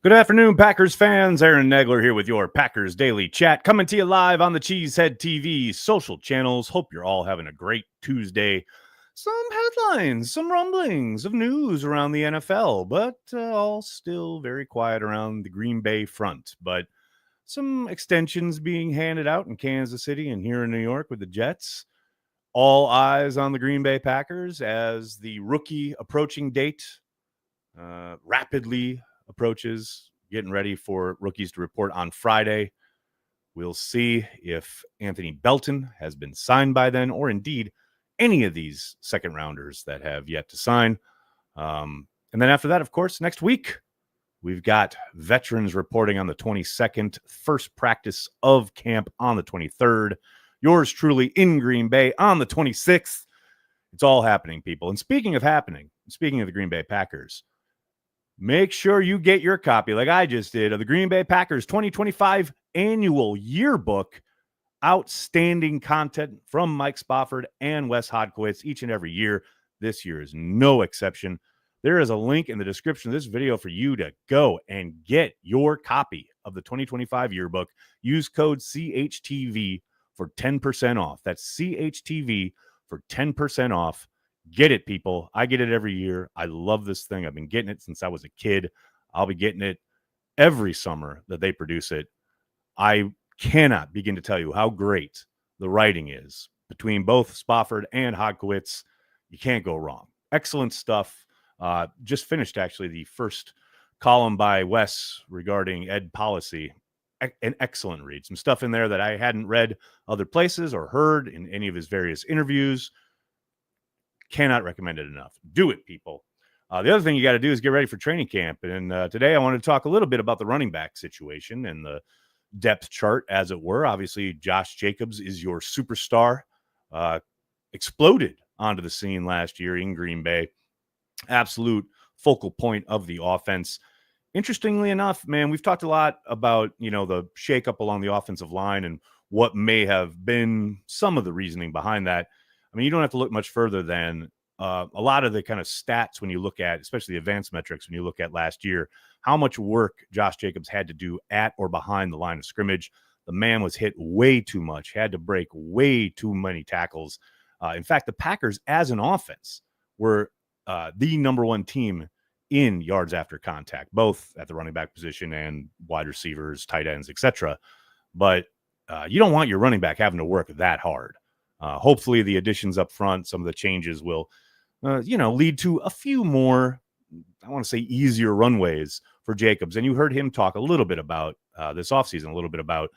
Good afternoon, Packers fans. Aaron Nagler here with your Packers Daily Chat, coming to you live on the Cheesehead TV social channels. Hope you're all having a great Tuesday. Some headlines, some rumblings of news around the NFL, but all still very quiet around the Green Bay front. But some extensions being handed out in Kansas City and here in New York with the Jets. All eyes on the Green Bay Packers as the rookie approaching date rapidly approaches, getting ready for rookies to report on Friday. We'll see if Anthony Belton has been signed by then, or indeed any of these second rounders that have yet to sign. And then after that, of course, next week, we've got veterans reporting on the 22nd, first practice of camp on the 23rd, yours truly in Green Bay on the 26th. It's all happening, people. And speaking of happening, speaking of the Green Bay Packers, make sure you get your copy, like I just did, of the Green Bay Packers 2025 annual yearbook. Outstanding content from Mike Spofford and Wes Hodkiewicz each and every year. This year is no exception. There is a link in the description of this video for you to go and get your copy of the 2025 yearbook. Use code CHTV for 10% off. That's CHTV for 10% off. Get it, people. I get it every year. I love this thing. I've been getting it since I was a kid. I'll be getting it every summer that they produce it. I cannot begin to tell you how great the writing is between both Spofford and Hodkiewicz. You can't go wrong. Excellent stuff. Just finished, actually, the first column by Wes regarding ed policy. An excellent read. Some stuff in there that I hadn't read other places or heard in any of his various interviews. Cannot recommend it enough. Do it, people. The other thing you got to do is get ready for training camp. And today I wanted to talk a little bit about the running back situation and the depth chart, as it were. Obviously, Josh Jacobs is your superstar. Exploded onto the scene last year in Green Bay. Absolute focal point of the offense. Interestingly enough, man, we've talked a lot about, the shakeup along the offensive line and what may have been some of the reasoning behind that. I mean, you don't have to look much further than a lot of the kind of stats when you look at, especially the advanced metrics, when you look at last year, how much work Josh Jacobs had to do at or behind the line of scrimmage. The man was hit way too much, had to break way too many tackles. In fact, the Packers as an offense were the number one team in yards after contact, both at the running back position and wide receivers, tight ends, etc. But you don't want your running back having to work that hard. Hopefully the additions up front, some of the changes will, lead to a few more, I want to say, easier runways for Jacobs. And you heard him talk a little bit about this offseason, a little bit about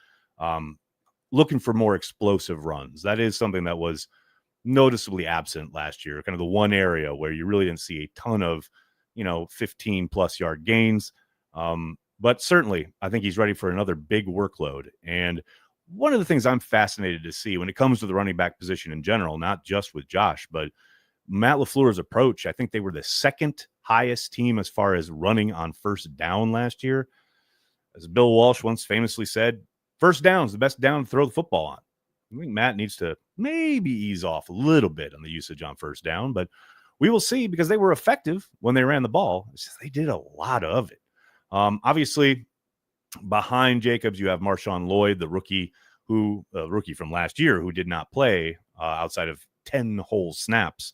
looking for more explosive runs. That is something that was noticeably absent last year, kind of the one area where you really didn't see a ton of, 15-plus yard gains. But certainly, I think he's ready for another big workload. And one of the things I'm fascinated to see when it comes to the running back position in general, not just with Josh, but Matt LaFleur's approach, I think they were the second highest team as far as running on first down last year. As Bill Walsh once famously said, first down is the best down to throw the football on. I think Matt needs to maybe ease off a little bit on the usage on first down, but we will see, because they were effective when they ran the ball. It's just they did a lot of it. Obviously, behind Jacobs, you have Marshawn Lloyd, the rookie from last year, who did not play outside of 10 whole snaps.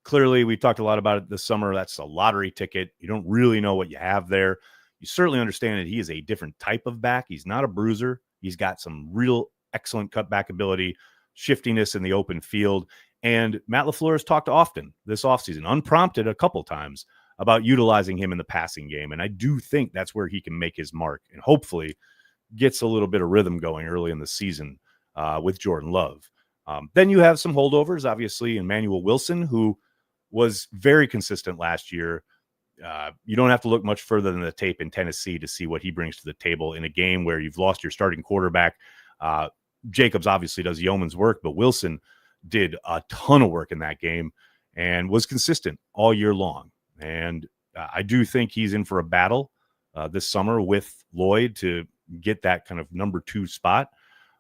Clearly, we talked a lot about it this summer. That's a lottery ticket. You don't really know what you have there. You certainly understand that he is a different type of back. He's not a bruiser. He's got some real excellent cutback ability, shiftiness in the open field. And Matt LaFleur has talked often this offseason, unprompted a couple times, about utilizing him in the passing game. And I do think that's where he can make his mark and hopefully gets a little bit of rhythm going early in the season with Jordan Love. Then you have some holdovers, obviously, Emmanuel Wilson, who was very consistent last year. You don't have to look much further than the tape in Tennessee to see what he brings to the table in a game where you've lost your starting quarterback. Jacobs obviously does yeoman's work, but Wilson did a ton of work in that game and was consistent all year long. And I do think he's in for a battle this summer with Lloyd to get that kind of number 2 spot.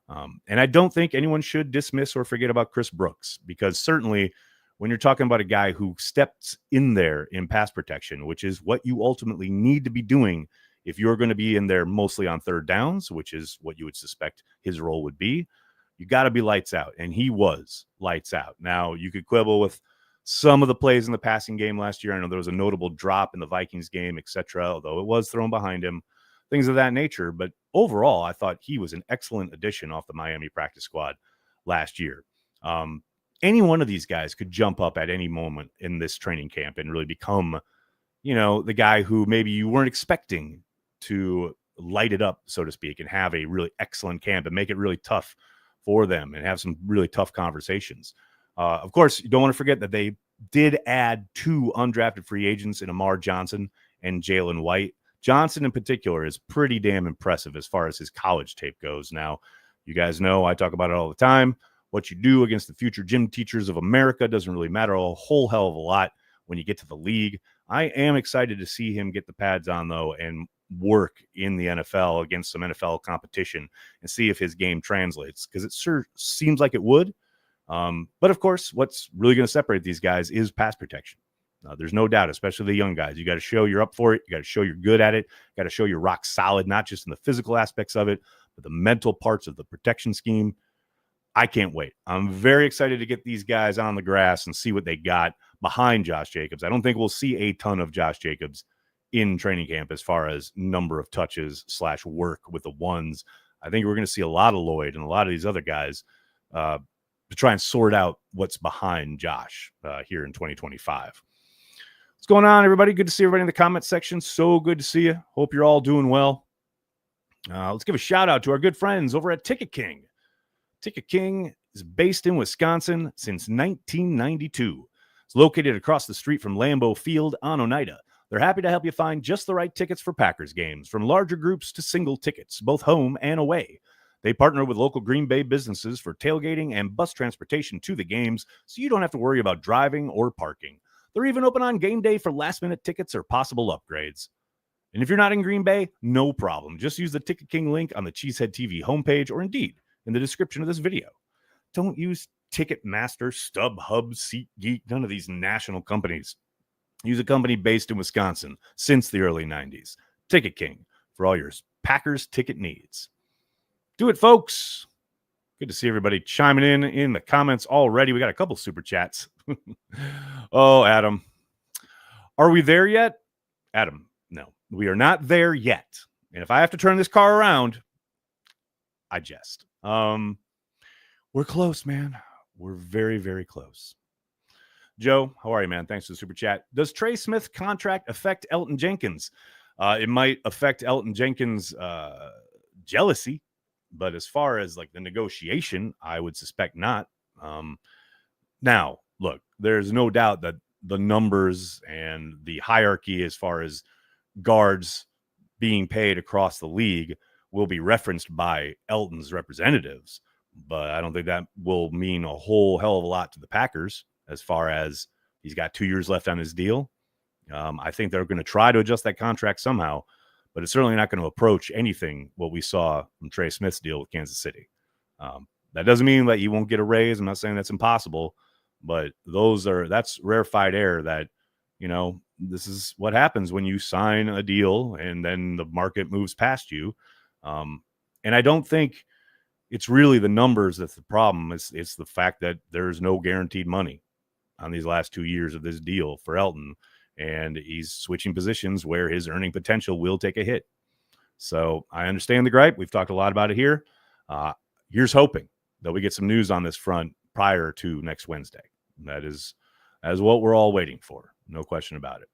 And I don't think anyone should dismiss or forget about Chris Brooks, because certainly when you're talking about a guy who steps in there in pass protection, which is what you ultimately need to be doing if you're going to be in there mostly on third downs, which is what you would suspect his role would be, you got to be lights out. And he was lights out. Now, you could quibble with some of the plays in the passing game last year. I know there was a notable drop in the Vikings game, etc., although it was thrown behind him, things of that nature. But overall, I thought he was an excellent addition off the Miami practice squad last year. Any one of these guys could jump up at any moment in this training camp and really become, the guy who maybe you weren't expecting to light it up, so to speak, and have a really excellent camp and make it really tough for them and have some really tough conversations. Of course, you don't want to forget that they did add 2 undrafted free agents in Amar Johnson and Jalen White. Johnson in particular is pretty damn impressive as far as his college tape goes. Now, you guys know I talk about it all the time. What you do against the future gym teachers of America doesn't really matter a whole hell of a lot when you get to the league. I am excited to see him get the pads on, though, and work in the NFL against some NFL competition and see if his game translates, because it sure seems like it would. But, of course, what's really going to separate these guys is pass protection. There's no doubt, especially the young guys. You got to show you're up for it. You got to show you're good at it. You got to show you're rock solid, not just in the physical aspects of it, but the mental parts of the protection scheme. I can't wait. I'm very excited to get these guys on the grass and see what they got behind Josh Jacobs. I don't think we'll see a ton of Josh Jacobs in training camp as far as number of touches / work with the ones. I think we're going to see a lot of Lloyd and a lot of these other guys to try and sort out what's behind Josh here in 2025. What's going on, everybody? Good to see everybody in the comment section. So good to see you. Hope you're all doing well. Let's give a shout out to our good friends over at Ticket King. Ticket King is based in Wisconsin since 1992. It's located across the street from Lambeau Field on Oneida. They're happy to help you find just the right tickets for Packers games, from larger groups to single tickets, both home and away. They partner with local Green Bay businesses for tailgating and bus transportation to the games, so you don't have to worry about driving or parking. They're even open on game day for last-minute tickets or possible upgrades. And if you're not in Green Bay, no problem. Just use the Ticket King link on the Cheesehead TV homepage, or indeed in the description of this video. Don't use Ticketmaster, StubHub, SeatGeek, none of these national companies. Use a company based in Wisconsin since the early 90s. Ticket King for all your Packers ticket needs. Do it, folks. Good to see everybody chiming in the comments already. We got a couple super chats. Oh, Adam. Are we there yet? Adam, no. We are not there yet. And if I have to turn this car around, I jest. We're close, man. We're very, very close. Joe, how are you, man? Thanks for the super chat. Does Trey Smith contract affect Elton Jenkins? It might affect Elton Jenkins' jealousy, but as far as like the negotiation, I would suspect not. Now, look, there's no doubt that the numbers and the hierarchy as far as guards being paid across the league will be referenced by Elton's representatives, but I don't think that will mean a whole hell of a lot to the Packers as far as he's got 2 years left on his deal. I think they're going to try to adjust that contract somehow, but it's certainly not going to approach anything what we saw from Trey Smith's deal with Kansas City. That doesn't mean that he won't get a raise. I'm not saying that's impossible, but that's rarefied air that, this is what happens when you sign a deal and then the market moves past you. And I don't think it's really the numbers that's the problem. It's the fact that there's no guaranteed money on these last 2 years of this deal for Elton, and he's switching positions where his earning potential will take a hit. So I understand the gripe. We've talked a lot about it here. Here's hoping that we get some news on this front prior to next Wednesday. That is what we're all waiting for. No question about it.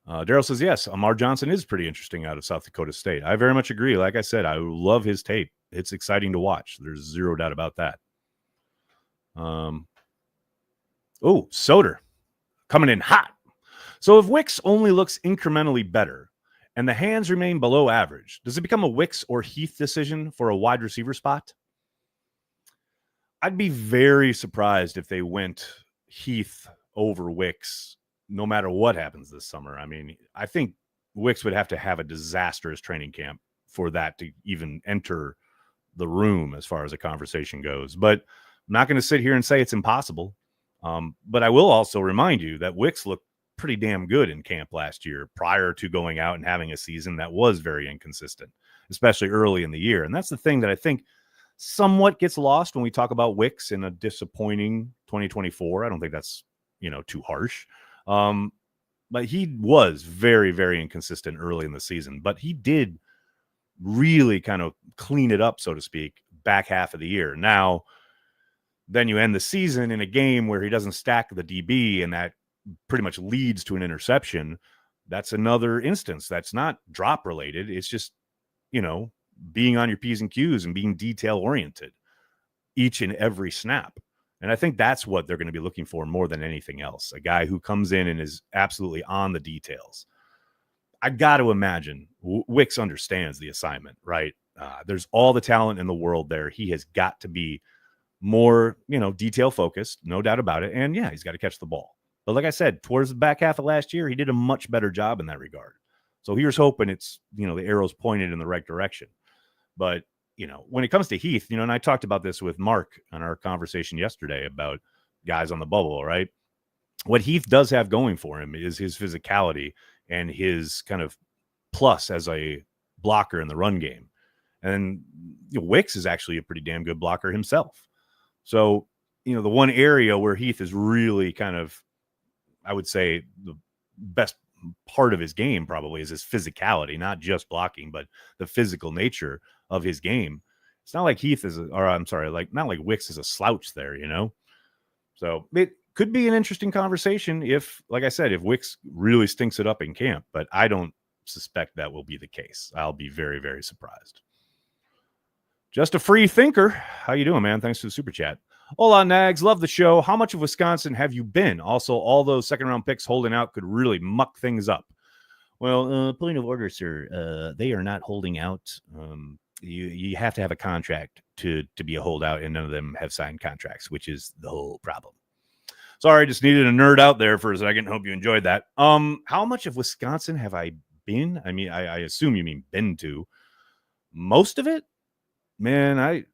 Daryl says, yes, Amar Johnson is pretty interesting out of South Dakota State. I very much agree. Like I said, I love his tape. It's exciting to watch. There's zero doubt about that. Soder coming in hot. So if Wicks only looks incrementally better and the hands remain below average, does it become a Wicks or Heath decision for a wide receiver spot? I'd be very surprised if they went Heath over Wicks no matter what happens this summer. I mean, I think Wicks would have to have a disastrous training camp for that to even enter the room as far as a conversation goes. But I'm not going to sit here and say it's impossible. But I will also remind you that Wicks looked pretty damn good in camp last year prior to going out and having a season that was very inconsistent, especially early in the year. And that's the thing that I think somewhat gets lost when we talk about Wicks in a disappointing 2024. I don't think that's, too harsh. But he was very, very inconsistent early in the season. But he did really kind of clean it up, so to speak, back half of the year. Now, then you end the season in a game where he doesn't stack the DB, and that pretty much leads to an interception. That's another instance that's not drop related. It's just, being on your P's and Q's and being detail oriented each and every snap. And I think that's what they're going to be looking for more than anything else. A guy who comes in and is absolutely on the details. I got to imagine Wicks understands the assignment, right? There's all the talent in the world there. He has got to be more, detail focused, no doubt about it. And yeah, he's got to catch the ball. But like I said, towards the back half of last year, he did a much better job in that regard. So here's hoping it's, the arrow's pointed in the right direction. But, when it comes to Heath, and I talked about this with Mark on our conversation yesterday about guys on the bubble, right? What Heath does have going for him is his physicality and his kind of plus as a blocker in the run game. And Wicks is actually a pretty damn good blocker himself. So, the one area where Heath is really kind of, I would say, the best part of his game probably is his physicality, not just blocking, but the physical nature of his game. It's not like Heath is, not like Wicks is a slouch there, So it could be an interesting conversation if, like I said, if Wicks really stinks it up in camp, but I don't suspect that will be the case. I'll be very, very surprised. Just a free thinker. How you doing, man? Thanks for the super chat. Hola, Nags. Love the show. How much of Wisconsin have you been? Also, all those second-round picks holding out could really muck things up. Well, point of order, sir. They are not holding out. You have to have a contract to be a holdout, and none of them have signed contracts, which is the whole problem. Sorry, just needed a nerd out there for a second. Hope you enjoyed that. How much of Wisconsin have I been? I mean, I assume you mean been to. Most of it? Man, I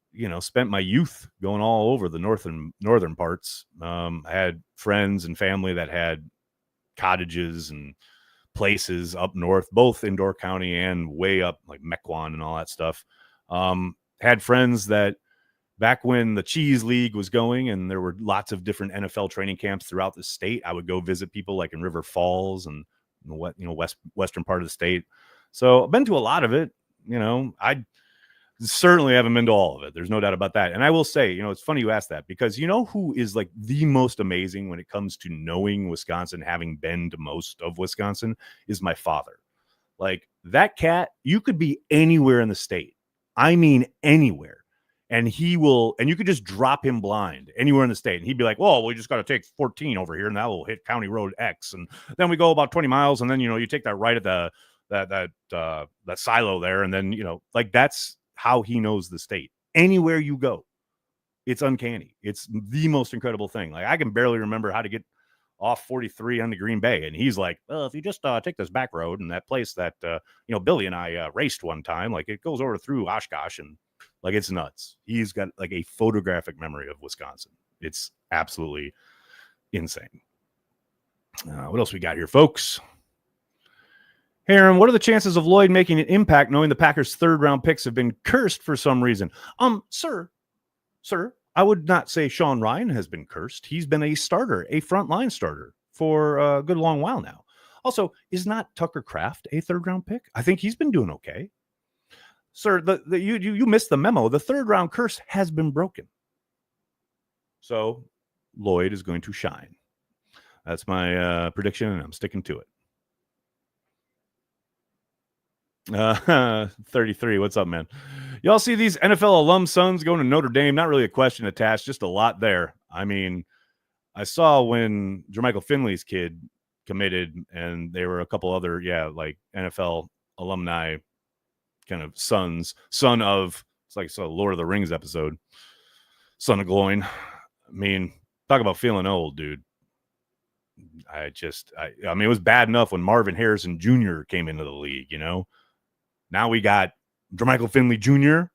spent my youth going all over the northern parts. I had friends and family that had cottages and places up north, both in Door County and way up like Mequon and all that stuff. Had friends that back when the Cheese League was going and there were lots of different NFL training camps throughout the state, I would go visit people like in River Falls and western part of the state. So I've been to a lot of it. I certainly haven't been to all of it. There's no doubt about that. And I will say, it's funny you asked that because who is like the most amazing when it comes to knowing Wisconsin, having been to most of Wisconsin, is my father. Like that cat, you could be anywhere in the state. I mean, anywhere. And you could just drop him blind anywhere in the state. And he'd be like, well, we just got to take 14 over here and that will hit County Road X. And then we go about 20 miles. And then, you take that right at that silo there. And then, that's how he knows the state. Anywhere you go, it's uncanny. It's the most incredible thing. Like I can barely remember how to get off 43 on the Green Bay. And he's like, well, if you just take this back road and that place that, Billy and I raced one time, like it goes over through Oshkosh and like it's nuts. He's got like a photographic memory of Wisconsin. It's absolutely insane. What else we got here, folks? Aaron, what are the chances of Lloyd making an impact knowing the Packers' third-round picks have been cursed for some reason? Sir, I would not say Sean Ryan has been cursed. He's been a starter, a frontline starter for a good long while now. Also, is not Tucker Kraft a third-round pick? I think he's been doing okay. Sir, you missed the memo. The third-round curse has been broken. So Lloyd is going to shine. That's my prediction, and I'm sticking to it. 33. What's up, man? Y'all see these NFL alum sons going to Notre Dame? Not really a question attached, just a lot there. I mean, I saw when Jermichael Finley's kid committed, and there were a couple other, like NFL alumni kind of son of, it's like a Lord of the Rings episode, son of Gloin. I mean, talk about feeling old, dude. I mean, it was bad enough when Marvin Harrison Jr. came into the league, Now we got Jermichael Finley Jr.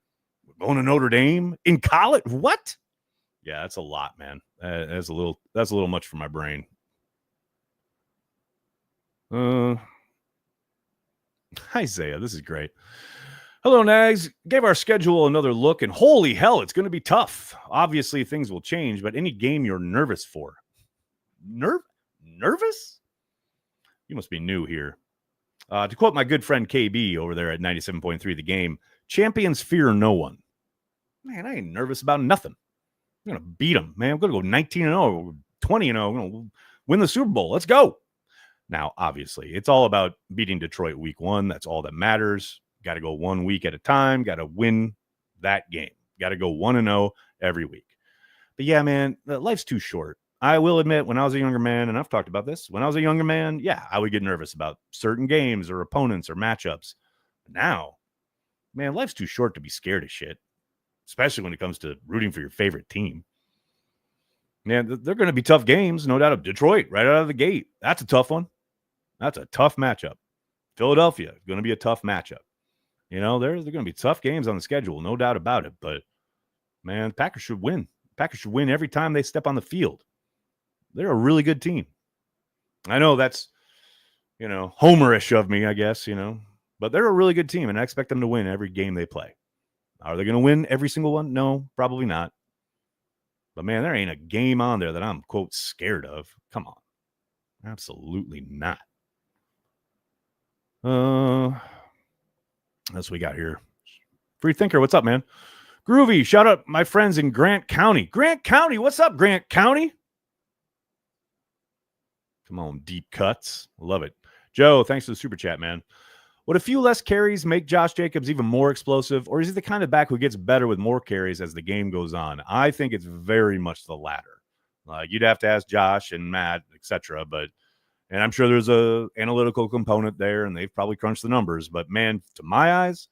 going to Notre Dame in college. What? Yeah, that's a lot, man. That's a little much for my brain. Isaiah, this is great. Hello, Nags. Gave our schedule another look, and holy hell, it's going to be tough. Obviously, things will change, but any game you're nervous for. Nervous? You must be new here. To quote my good friend KB over there at 97.3 The Game, champions fear no one. Man, I ain't nervous about nothing. I'm going to beat them, man. I'm going to go 19-0, 20-0. I'm going to win the Super Bowl. Let's go. Now, obviously, it's all about beating Detroit week 1. That's all that matters. Got to go 1 week at a time. Got to win that game. Got to go 1-0 every week. But yeah, man, life's too short. I will admit, when I was a younger man, and I've talked about this, when I was a younger man, yeah, I would get nervous about certain games or opponents or matchups. But now, man, life's too short to be scared of shit, especially when it comes to rooting for your favorite team. Man, they're going to be tough games, no doubt. Detroit, right out of the gate. That's a tough one. That's a tough matchup. Philadelphia is going to be a tough matchup. You know, they're going to be tough games on the schedule, no doubt about it. But, man, Packers should win. Packers should win every time they step on the field. They're a really good team. I know that's, homerish of me, I guess, but they're a really good team, and I expect them to win every game they play. Are they going to win every single one? No, probably not. But, man, there ain't a game on there that I'm, quote, scared of. Come on. Absolutely not. That's what we got here. Free Thinker, what's up, man? Groovy, shout out my friends in Grant County. Grant County, what's up, Grant County? Come on, deep cuts. Love it. Joe, thanks for the super chat, man. Would a few less carries make Josh Jacobs even more explosive, or is he the kind of back who gets better with more carries as the game goes on? I think it's very much the latter. You'd have to ask Josh and Matt, etc. And I'm sure there's a analytical component there, and they've probably crunched the numbers. But, man, to my eyes,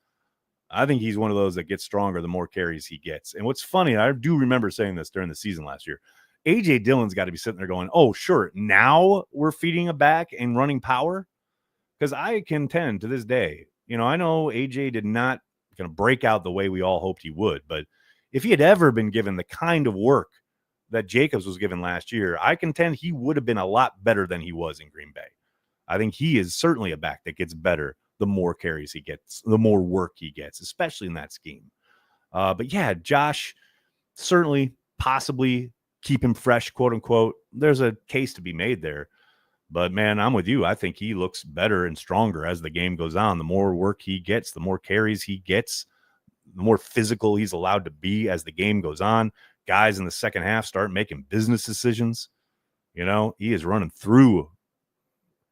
I think he's one of those that gets stronger the more carries he gets. And what's funny, I do remember saying this during the season last year, A.J. Dillon's got to be sitting there going, oh, sure, now we're feeding a back and running power? Because I contend to this day, I know A.J. did not going to break out the way we all hoped he would, but if he had ever been given the kind of work that Jacobs was given last year, I contend he would have been a lot better than he was in Green Bay. I think he is certainly a back that gets better the more carries he gets, the more work he gets, especially in that scheme. But yeah, Josh, certainly, possibly keep him fresh, quote unquote. There's a case to be made there. But, man, I'm with you. I think he looks better and stronger as the game goes on. The more work he gets, the more carries he gets, the more physical he's allowed to be as the game goes on. Guys in the second half start making business decisions. He is running through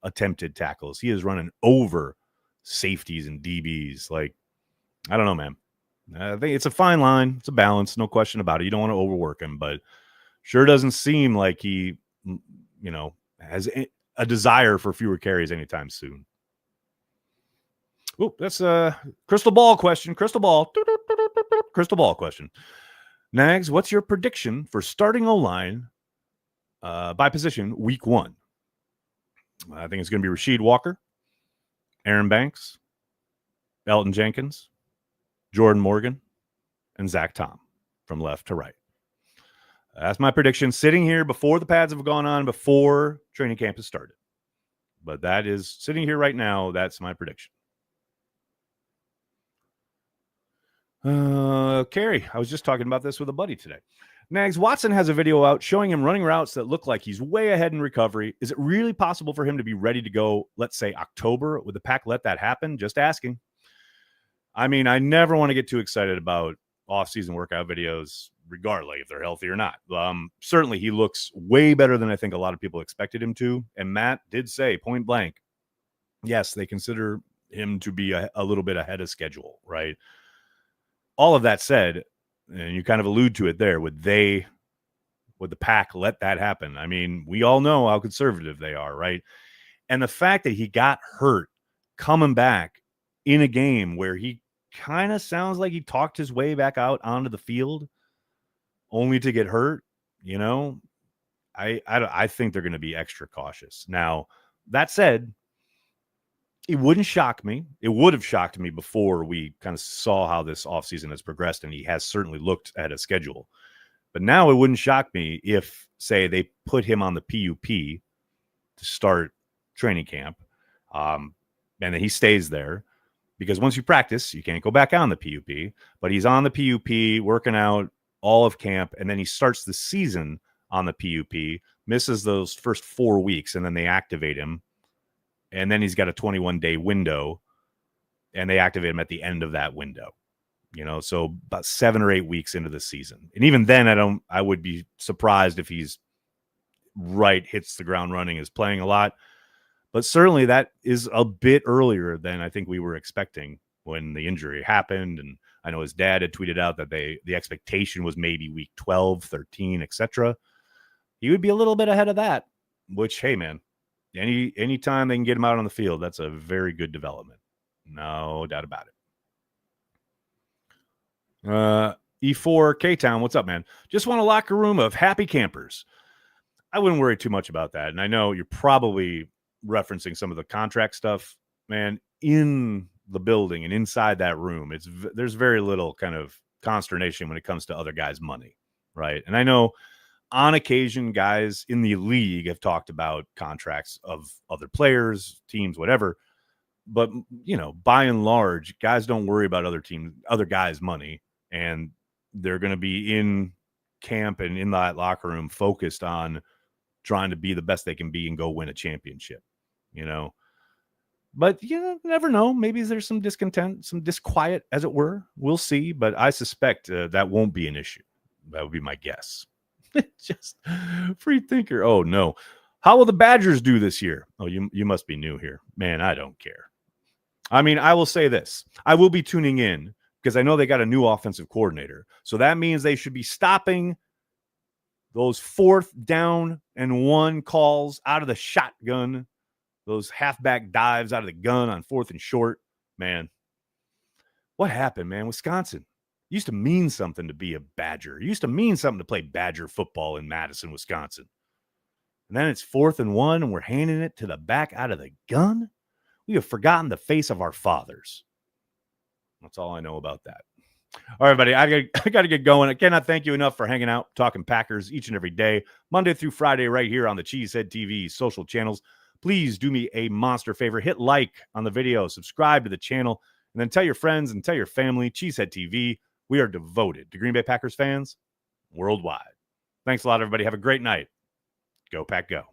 attempted tackles. He is running over safeties and DBs. I don't know, man. I think it's a fine line. It's a balance. No question about it. You don't want to overwork him, but sure doesn't seem like he, has a desire for fewer carries anytime soon. Oh, that's a crystal ball question. Crystal ball question. Nags, what's your prediction for starting O-line by position week 1? I think it's going to be Rasheed Walker, Aaron Banks, Elton Jenkins, Jordan Morgan, and Zach Tom from left to right. That's my prediction sitting here before the pads have gone on, before training camp has started. But that is sitting here right now. That's my prediction. Carrie, I was just talking about this with a buddy today. Nags, Watson has a video out showing him running routes that look like he's way ahead in recovery. Is it really possible for him to be ready to go, let's say, October? Would the Pack let that happen? Just asking. I mean, I never want to get too excited about off-season workout videos, regardless if they're healthy or not. Certainly, he looks way better than I think a lot of people expected him to. And Matt did say, point blank, yes, they consider him to be a little bit ahead of schedule, right? All of that said, and you kind of allude to it there, would the Pack let that happen? I mean, we all know how conservative they are, right? And the fact that he got hurt coming back in a game where he kind of sounds like he talked his way back out onto the field only to get hurt, I think they're going to be extra cautious. Now, that said, it wouldn't shock me. It would have shocked me before we kind of saw how this offseason has progressed, and he has certainly looked at a schedule. But now it wouldn't shock me if, say, they put him on the PUP to start training camp, And then he stays there because once you practice, you can't go back on the PUP. But he's on the PUP, working out all of camp, and then he starts the season on the PUP, misses those first 4 weeks, and then they activate him. And then he's got a 21-day window, and they activate him at the end of that window. So about 7 or 8 weeks into the season. And even then, I would be surprised if he's hits the ground running, is playing a lot. But certainly that is a bit earlier than I think we were expecting when the injury happened. And I know his dad had tweeted out that the expectation was maybe week 12, 13, etc. He would be a little bit ahead of that, which, hey, man, anytime they can get him out on the field, that's a very good development. No doubt about it. E4 K-Town, what's up, man? Just want a locker room of happy campers. I wouldn't worry too much about that. And I know you're probably referencing some of the contract stuff, man. In the building and inside that room, there's very little kind of consternation when it comes to other guys' money, right? And I know on occasion guys in the league have talked about contracts of other players, teams, whatever. But, by and large, guys don't worry about other guys' money, and they're going to be in camp and in that locker room focused on trying to be the best they can be and go win a championship, But you never know. Maybe there's some discontent, some disquiet, as it were. We'll see. But I suspect that won't be an issue. That would be my guess. Just free thinker. Oh, no. How will the Badgers do this year? Oh, you must be new here. Man, I don't care. I mean, I will say this. I will be tuning in because I know they got a new offensive coordinator. So that means they should be stopping those 4th down and 1 calls out of the shotgun, those halfback dives out of the gun on 4th and short. Man, what happened, man? Wisconsin. It used to mean something to be a Badger. It used to mean something to play Badger football in Madison, Wisconsin. And then it's 4th and 1, and we're handing it to the back out of the gun? We have forgotten the face of our fathers. That's all I know about that. All right, buddy, I got to get going. I cannot thank you enough for hanging out, talking Packers each and every day, Monday through Friday, right here on the Cheesehead TV social channels. Please do me a monster favor. Hit like on the video, subscribe to the channel, and then tell your friends and tell your family. Cheesehead TV, we are devoted to Green Bay Packers fans worldwide. Thanks a lot, everybody. Have a great night. Go Pack Go.